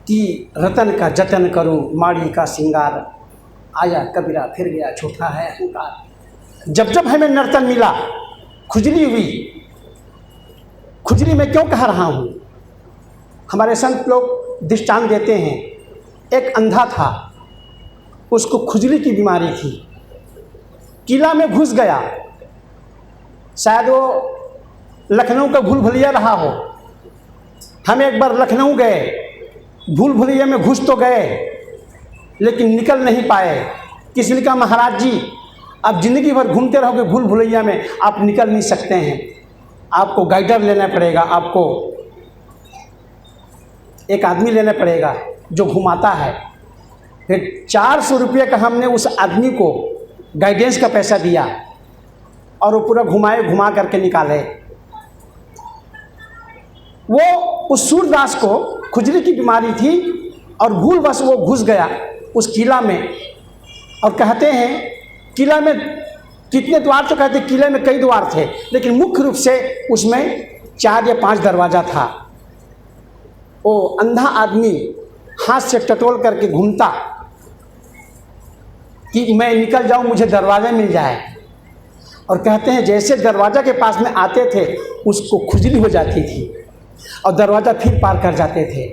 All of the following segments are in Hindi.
कि रतन का जतन करूं माड़ी का सिंगार, आया कबीरा फिर गया झूठा है अहंकार। जब जब हमें नर्तन मिला खुजली हुई। खुजली मैं क्यों कह रहा हूँ? हमारे संत लोग दृष्टांत देते हैं। एक अंधा था, उसको खुजली की बीमारी थी, किला में घुस गया। शायद वो लखनऊ का भूल भुलैया रहा हो। हम एक बार लखनऊ गए, भूल भुलैया में घुस तो गए लेकिन निकल नहीं पाए। किसी ने कहा महाराज जी आप ज़िंदगी भर घूमते रहोगे भूल भुलैया में, आप निकल नहीं सकते हैं, आपको गाइडर लेना पड़ेगा, आपको एक आदमी लेना पड़ेगा जो घुमाता है। फिर 400 रुपये का हमने उस आदमी को गाइडेंस का पैसा दिया और वो पूरा घुमा करके निकाले। वो उस सूरदास को खुजली की बीमारी थी और भूलवश वो घुस गया उस किला में। और कहते हैं किला में कितने द्वार, तो कहते हैं किले में कई द्वार थे लेकिन मुख्य रूप से उसमें 4 या 5 दरवाज़ा था। वो अंधा आदमी हाथ से टटोल करके घूमता कि मैं निकल जाऊं, मुझे दरवाज़ा मिल जाए। और कहते हैं जैसे दरवाज़ा के पास में आते थे उसको खुजली हो जाती थी और दरवाज़ा फिर पार कर जाते थे।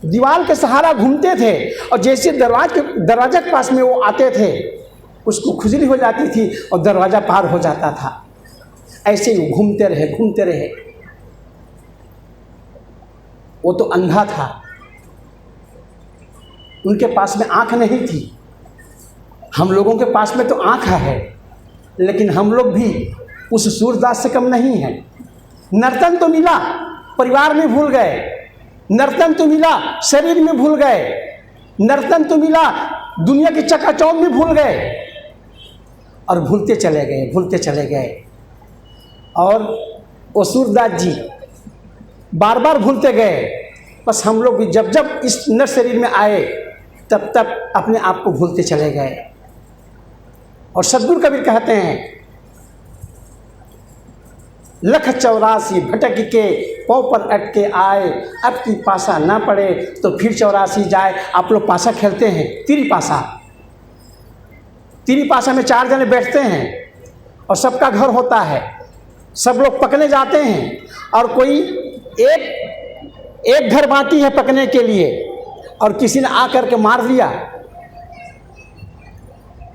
दीवार के सहारा घूमते थे और जैसे दरवाज़ा के पास में वो आते थे उसको खुजली हो जाती थी और दरवाज़ा पार हो जाता था। ऐसे ही घूमते रहे। वो तो अंधा था, उनके पास में आँख नहीं थी। हम लोगों के पास में तो आँख है लेकिन हम लोग भी उस सूरदास से कम नहीं हैं। नर्तन तो मिला, परिवार में भूल गए। नर्तन तो मिला, शरीर में भूल गए। नर्तन तो मिला, दुनिया की चकाचौंध में भूल गए और भूलते चले गए। और वो सूरदास जी बार बार भूलते गए। बस हम लोग भी जब जब इस नर शरीर में आए तब तब अपने आप को भूलते चले गए। और सद्गुरु कबीर कहते हैं 184 भटक के पौ पर अटके आए, अब की पासा ना पड़े तो फिर 84 जाए। आप लोग पासा खेलते हैं, तिरी पासा में 4 जने बैठते हैं और सबका घर होता है, सब लोग पकने जाते हैं और कोई एक घर बाकी है पकने के लिए और किसी ने आकर के मार दिया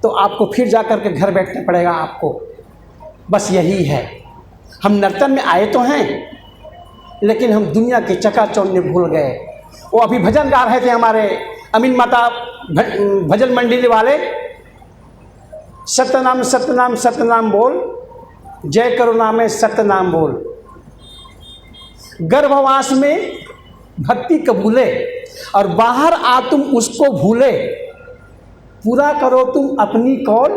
तो आपको फिर जा कर के घर बैठना पड़ेगा आपको। बस यही है, हम नर्तन में आए तो हैं लेकिन हम दुनिया के चकाचौंध में भूल गए। वो अभी भजन गा रहे थे हमारे अमीन माता भजन मंडली वाले, सतनाम सतनाम सतनाम बोल, जय करुणा में सतनाम बोल। गर्भवास में भक्ति कबूले और बाहर आ तुम उसको भूले, पूरा करो तुम अपनी कौल,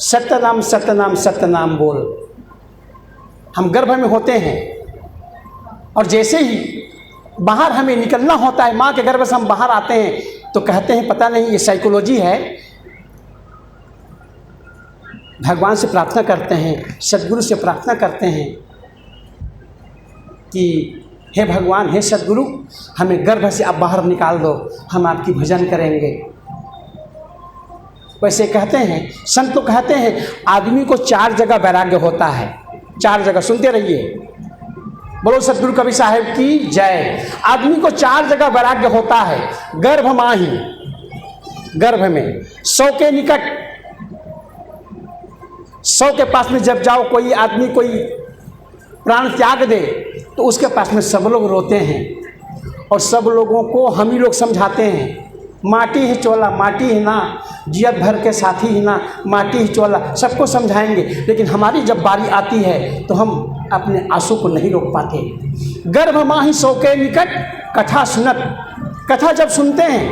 सतनाम सतनाम सतनाम बोल। हम गर्भ में होते हैं और जैसे ही बाहर हमें निकलना होता है, माँ के गर्भ से हम बाहर आते हैं तो कहते हैं पता नहीं ये साइकोलॉजी है। भगवान से प्रार्थना करते हैं, सद्गुरु से प्रार्थना करते हैं कि हे भगवान, हे सद्गुरु, हमें गर्भ से आप बाहर निकाल दो, हम आपकी भजन करेंगे। वैसे कहते हैं, संत तो कहते हैं आदमी को 4 जगह वैराग्य होता है। 4 जगह, सुनते रहिए, बोलो सद्गुरु कबीर साहब की जय। आदमी को 4 जगह वैराग्य होता है। गर्भ माही, गर्भ में 100 के निकट, 100 के पास में जब जाओ, कोई आदमी कोई प्राण त्याग दे तो उसके पास में सब लोग रोते हैं और सब लोगों को हम ही लोग समझाते हैं, माटी ही चोला, माटी ही ना, जियत भर के साथी ही ना, माटी ही चोला, सबको समझाएंगे। लेकिन हमारी जब बारी आती है तो हम अपने आंसू को नहीं रोक पाते। गर्भ माही 100 के निकट कथा सुनत, कथा जब सुनते हैं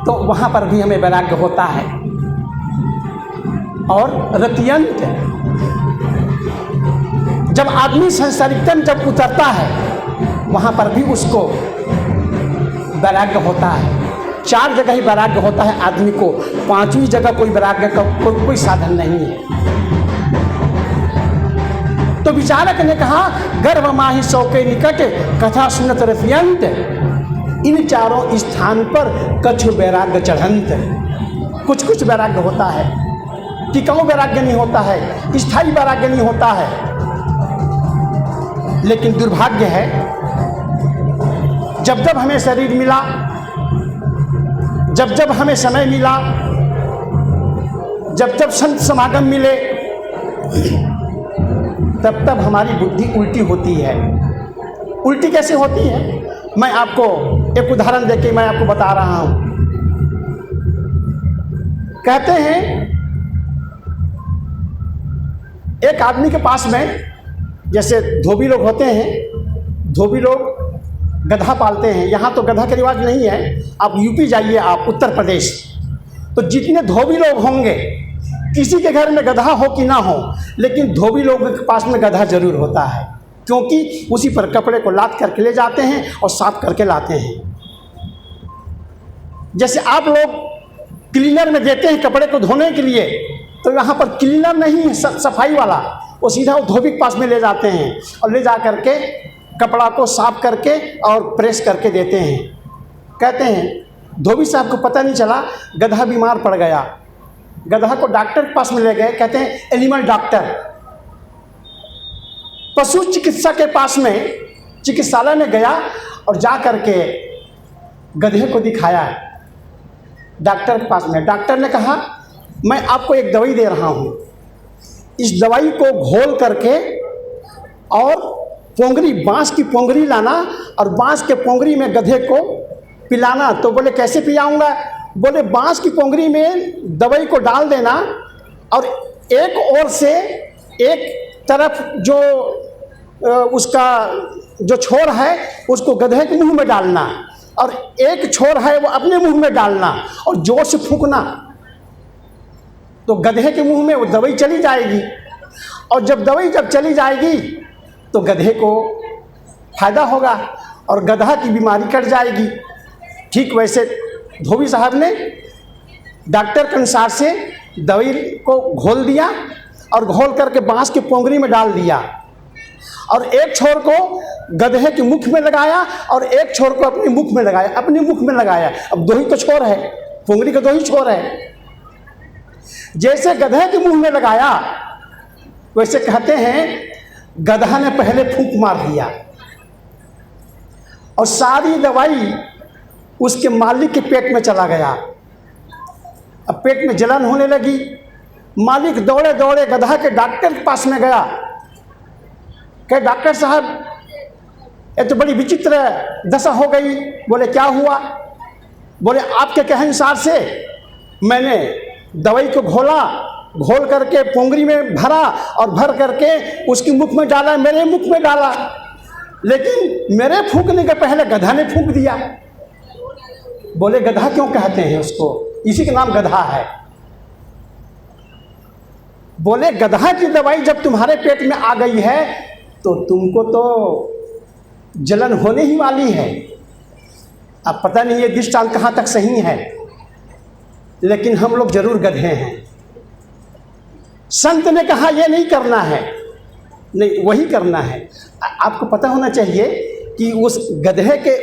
तो वहाँ पर भी हमें वैराग्य होता है। और रतियंत, जब आदमी संसारिकता में जब उतरता है वहाँ पर भी उसको वैराग्य होता है। 4 जगह ही वैराग्य होता है आदमी को, 5वीं जगह कोई वैराग्य का कोई साधन नहीं है। तो विचारक ने कहा गर्भ माही 100 के निकट कथा सुनत रतियंत, इन चारों स्थान पर कछु वैराग्य चढ़ंत। कुछ कुछ वैराग्य होता है, टिकाऊ वैराग्य नहीं होता है, स्थायी वैराग्य नहीं होता है। लेकिन दुर्भाग्य है, जब जब हमें शरीर मिला, जब जब हमें समय मिला, जब जब संत समागम मिले, तब तब हमारी बुद्धि उल्टी होती है। उल्टी कैसे होती है, मैं आपको एक उदाहरण देके मैं आपको बता रहा हूं। कहते हैं एक आदमी के पास में, जैसे धोबी लोग होते हैं, धोबी लोग गधा पालते हैं। यहाँ तो गधा का रिवाज नहीं है, आप यूपी जाइए, आप उत्तर प्रदेश, तो जितने धोबी लोग होंगे, किसी के घर में गधा हो कि ना हो, लेकिन धोबी लोगों के पास में गधा जरूर होता है, क्योंकि उसी पर कपड़े को लाद करके ले जाते हैं और साफ करके लाते हैं। जैसे आप लोग क्लीनर में देते हैं कपड़े को धोने के लिए, तो यहाँ पर क्लीनर नहीं है, सफाई वाला, वो सीधा वो धोबी के पास में ले जाते हैं और ले जा करके कपड़ा को साफ करके और प्रेस करके देते हैं। कहते हैं धोबी साहब को पता नहीं चला, गधा बीमार पड़ गया, गधा को डॉक्टर के पास में ले गए। कहते हैं एनिमल डॉक्टर, पशु चिकित्सा के पास में चिकित्सालय में गया और जा करके गधे को दिखाया डॉक्टर के पास में। डॉक्टर ने कहा मैं आपको एक दवाई दे रहा हूँ, इस दवाई को घोल करके और पोंगरी, बांस की पोंगरी लाना और बांस के पोंगरी में गधे को पिलाना। तो बोले कैसे पिलाऊंगा? बोले बांस की पोंगरी में दवाई को डाल देना और एक ओर से एक तरफ जो उसका जो छोर है उसको गधे के मुंह में डालना और एक छोर है वो अपने मुंह में डालना और जोर से फूंकना, तो गधे के मुंह में वो दवाई चली जाएगी। और जब दवाई चली जाएगी तो गधे को फायदा होगा और गधा की बीमारी कट जाएगी। ठीक वैसे धोबी साहब ने डॉक्टर के अनुसार से दवाई को घोल दिया और घोल करके बांस की पोंगरी में डाल दिया और एक छोर को गधे के मुख में लगाया और एक छोर को अपने मुख में लगाया, अपने मुख में लगाया। अब दो ही तो छोर है, पोंगरी का दो ही छोर है। जैसे गधे के मुंह में लगाया वैसे कहते हैं गधा ने पहले फूंक मार दिया और सारी दवाई उसके मालिक के पेट में चला गया। अब पेट में जलन होने लगी। मालिक दौड़े दौड़े गधा के डॉक्टर के पास में गया। कहे डॉक्टर साहब ये तो बड़ी विचित्र दशा हो गई। बोले क्या हुआ? बोले आपके कहे अनुसार से मैंने दवाई को घोल करके पोंगरी में भरा और भर करके उसकी मुख में डाला, मेरे मुख में डाला, लेकिन मेरे फूंकने के पहले गधा ने फूंक दिया। बोले गधा क्यों कहते हैं उसको? इसी का नाम गधा है। बोले गधा की दवाई जब तुम्हारे पेट में आ गई है तो तुमको तो जलन होने ही वाली है। अब पता नहीं ये दृष्टांत कहाँ तक सही है, लेकिन हम लोग जरूर गधे हैं। संत ने कहा ये नहीं करना है, नहीं वही करना है। आपको पता होना चाहिए कि उस गधे के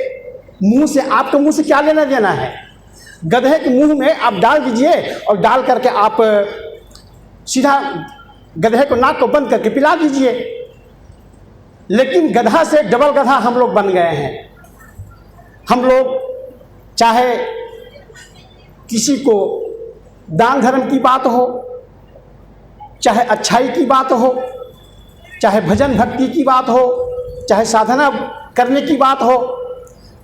मुंह से आपके मुंह से क्या लेना देना है। गधे के मुंह में आप डाल दीजिए और डाल करके आप सीधा गधे को नाक को बंद करके पिला दीजिए। लेकिन गधा से डबल गधा हम लोग बन गए हैं। हम लोग चाहे किसी को दान धर्म की बात हो, चाहे अच्छाई की बात हो, चाहे भजन भक्ति की बात हो, चाहे साधना करने की बात हो,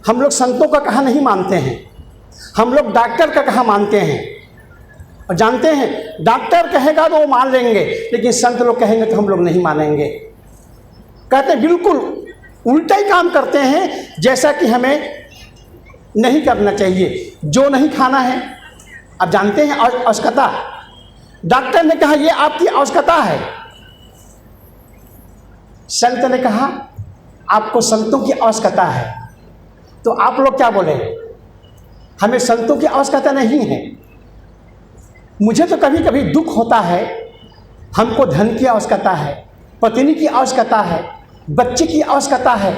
हम लोग संतों का कहा नहीं मानते हैं। हम लोग डॉक्टर का कहा मानते हैं। और जानते हैं डॉक्टर कहेगा तो वो मान लेंगे, लेकिन संत लोग कहेंगे तो हम लोग नहीं मानेंगे। कहते हैं बिल्कुल उल्टा ही काम करते हैं जैसा कि हमें नहीं करना चाहिए, जो नहीं खाना है। अब जानते हैं आवश्यकता, डॉक्टर ने कहा ये आपकी आवश्यकता है, संत ने कहा आपको संतों की आवश्यकता है। तो आप लोग क्या बोले? हमें संतों की आवश्यकता नहीं है। मुझे तो कभी कभी दुख होता है, हमको धन की आवश्यकता है, पत्नी की आवश्यकता है, बच्चे की आवश्यकता है,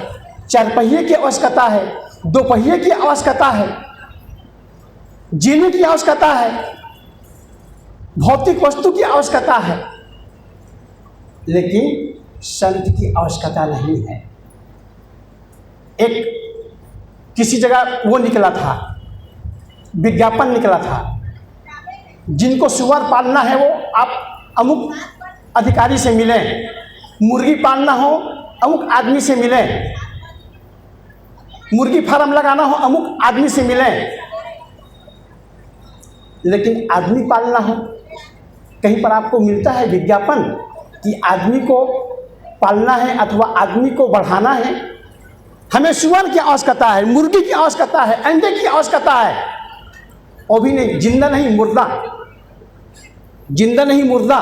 चारपहिए की आवश्यकता है, दोपहिए की आवश्यकता है, जीने की आवश्यकता है, भौतिक वस्तु की आवश्यकता है, लेकिन संत की आवश्यकता नहीं है। एक किसी जगह वो निकला था, विज्ञापन निकला था, जिनको सुअर पालना है वो आप अमुक अधिकारी से मिलें, मुर्गी पालना हो अमुक आदमी से मिलें, मुर्गी फार्म लगाना हो अमुक आदमी से मिलें। लेकिन आदमी पालना हो, कहीं पर आपको मिलता है विज्ञापन कि आदमी को पालना है अथवा आदमी को बढ़ाना है? हमें सुअर की आवश्यकता है, मुर्गी की आवश्यकता है, अंडे की आवश्यकता है, वो भी नहीं जिंदा नहीं मुर्दा, जिंदा नहीं मुर्दा।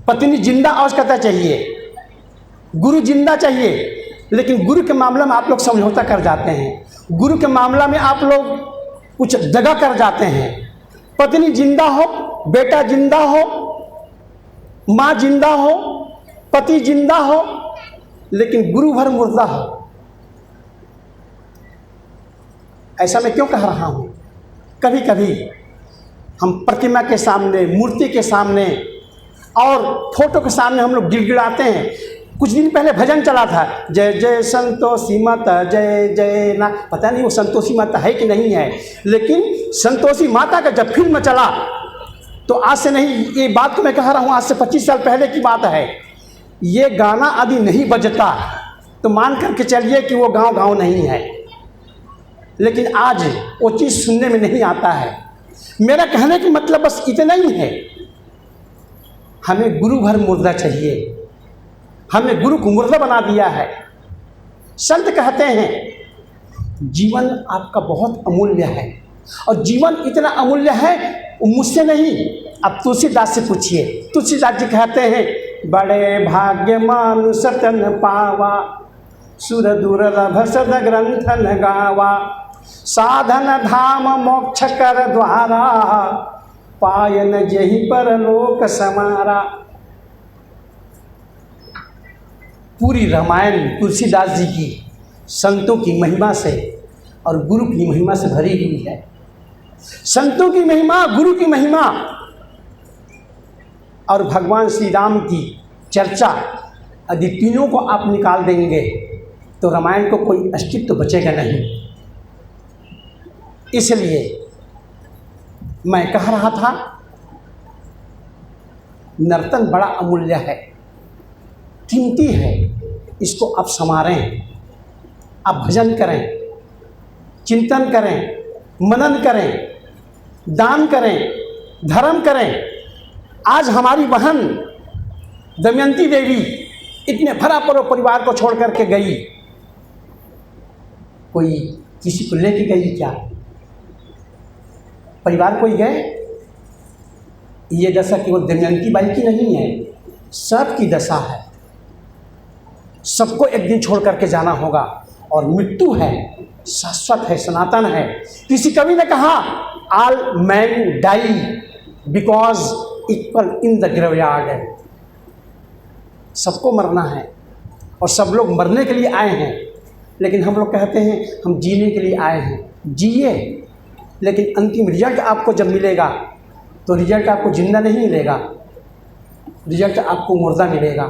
पत्नी जिंदा आवश्यकता चाहिए, गुरु जिंदा चाहिए। लेकिन गुरु के मामले में आप लोग समझौता कर जाते हैं, गुरु के मामला में आप लोग कुछ दगा कर जाते हैं। पत्नी जिंदा हो, बेटा जिंदा हो, माँ जिंदा हो, पति जिंदा हो, लेकिन गुरु भर मुर्दा हो। ऐसा मैं क्यों कह रहा हूँ? कभी कभी हम प्रतिमा के सामने, मूर्ति के सामने और फोटो के सामने हम लोग गिड़गिड़ाते हैं। कुछ दिन पहले भजन चला था, जय जय संतोषी माता जय जय ना, पता नहीं वो संतोषी माता है कि नहीं है, लेकिन संतोषी माता का जब फिल्म चला तो आज से नहीं, ये बात तो मैं कह रहा हूँ आज से 25 साल पहले की बात है, ये गाना अभी नहीं बजता तो मान करके चलिए कि वो गांव गांव नहीं है, लेकिन आज वो चीज़ सुनने में नहीं आता है। मेरा कहने का मतलब बस इतना ही है, हमें गुरु भर मुर्दा चाहिए। हमने गुरु को मुर्दा बना दिया है। संत कहते हैं जीवन आपका बहुत अमूल्य है, और जीवन इतना अमूल्य है मुझसे नहीं, अब तुलसीदास से पूछिए। तुलसीदास जी कहते हैं बड़े भाग्य मानुष तन पावा, सुर दुर्लभ सद ग्रंथन गावा, साधन धाम मोक्ष कर द्वारा, पायन जहि परलोक समारा। पूरी रामायण तुलसीदास जी की संतों की महिमा से और गुरु की महिमा से भरी हुई है। संतों की महिमा, गुरु की महिमा और भगवान श्री राम की चर्चा, यदि तीनों को आप निकाल देंगे तो रामायण को कोई अस्तित्व बचेगा नहीं। इसलिए मैं कह रहा था नर्तन बड़ा अमूल्य है, कीमती है, इसको आप संवारें, आप भजन करें, चिंतन करें, मनन करें, दान करें, धर्म करें। आज हमारी बहन दमयंती देवी इतने भरा परिवार को छोड़ करके गई, कोई किसी को लेके गई क्या? परिवार कोई गए? ये दशा केवल दमयंती बाई की नहीं है, सबकी दशा है। सबको एक दिन छोड़ करके जाना होगा, और मृत्यु है, शाश्वत है, सनातन है। किसी कवि ने कहा all man die because equal in the graveyard. सबको मरना है और सब लोग मरने के लिए आए हैं, लेकिन हम लोग कहते हैं हम जीने के लिए आए हैं। जिए, लेकिन अंतिम रिजल्ट आपको जब मिलेगा तो रिजल्ट आपको जिंदा नहीं मिलेगा, रिजल्ट आपको मुर्दा मिलेगा।